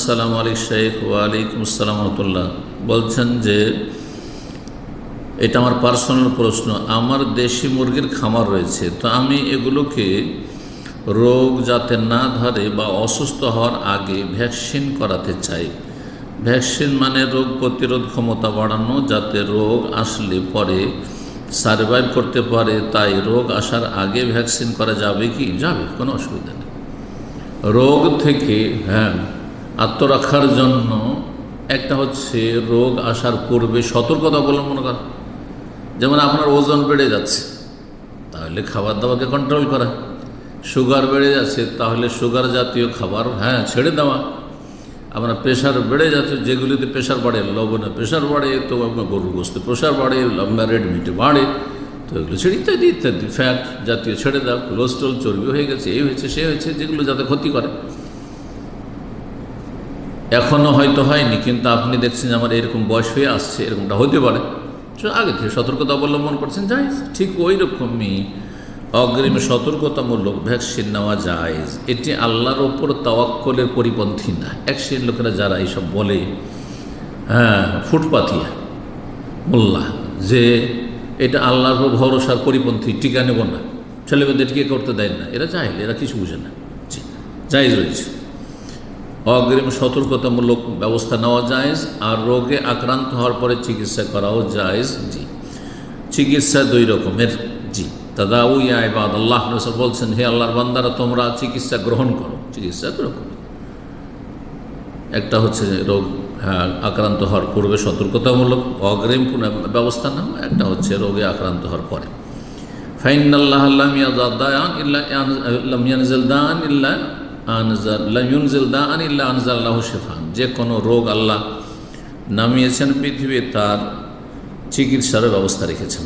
আসসালামু আলাইকুম শেখ। ওয়ালাইকুম আসসালাম রহমতুল্লাহ। বলছেন যে এটা আমার পার্সোনাল প্রশ্ন। আমার দেশি মুরগির খামার রয়েছে, তো আমি এগুলোকে রোগ যাতে না ধরে বা অসুস্থ হওয়ার আগে ভ্যাকসিন করাতে চাই। ভ্যাকসিন মানে রোগ প্রতিরোধ ক্ষমতা বাড়ানো, যাতে রোগ আসলে পরে সার্ভাইভ করতে পারে। তাই রোগ আসার আগে ভ্যাকসিন করা যাবে কি? যাবে, কোনো অসুবিধা নেই। রোগ থেকে আত্মরক্ষার জন্য একটা হচ্ছে রোগ আসার পূর্বে সতর্কতা অবলম্বন করা। যেমন আপনার ওজন বেড়ে যাচ্ছে, তাহলে খাবার দাবারকে কন্ট্রোল করা। সুগার বেড়ে যাচ্ছে, তাহলে সুগার জাতীয় খাবার ছেড়ে দেওয়া। আপনার প্রেশার বেড়ে যাচ্ছে, যেগুলিতে প্রেশার বাড়ে, লবণে প্রেশার বাড়ে, তো গরুর গোস্তে প্রেশার বাড়ে, লম্বা রেড মিটে বাড়ে, তো এগুলো ছেড়ে ইত্যাদি ইত্যাদি ফ্যাট জাতীয় ছেড়ে দাও। কোলেস্ট্রল, চর্বি হয়ে গেছে, এই হয়েছে সে হয়েছে, যেগুলো যাতে ক্ষতি করে। এখনও হয়তো হয়নি, কিন্তু আপনি দেখছেন যে আমার এরকম বয়স হয়ে আসছে, এরকমটা হতে পারে, আগে থেকে সতর্কতা অবলম্বন করছেন, জায়েজ। ঠিক ওই রকমই অগ্রিম সতর্কতামূলক ভ্যাকসিন নেওয়া জায়েজ। এটি আল্লাহর ওপর তাওয়াক্কুলের পরিপন্থী না। এক শ্রেণীর লোকেরা যারা এইসব বলে, ফুটপাতিয়া মোল্লা, যে এটা আল্লাহর উপর ভরসার পরিপন্থী, টিকা নেব না, ছেলেমেয়েদের টিকা করতে দেয় না, এরা জাহেল, এরা কিছু বুঝে না। জি, জায়েজ রয়েছে। অগ্রিম সতর্কতামূলক ব্যবস্থা নেওয়া জায়েজ, আর রোগে আক্রান্ত হওয়ার পরে চিকিৎসা করাও জায়েজ। জি, চিকিৎসা দুই রকমের। জি, তাদাউইয়া ইবাদ আল্লাহ রাসূল বলছেন, হে আল্লাহর বান্দারা, তোমরা চিকিৎসা গ্রহণ করো। চিকিৎসা গ্রহণ, একটা হচ্ছে রোগ আক্রান্ত হওয়ার পূর্বে সতর্কতামূলক অগ্রিম ব্যবস্থা নেওয়া, একটা হচ্ছে রোগে আক্রান্ত হওয়ার পরে। ফাইনাল্লাহ লাম ইয়াদাদান ইল্লা লাম ইয়ানজিল দান ইল্লা আনজাল্লাহু শিফান। যে কোনো রোগ আল্লাহ নামিয়েছেন পৃথিবী, তার চিকিৎসার ব্যবস্থা রেখেছেন।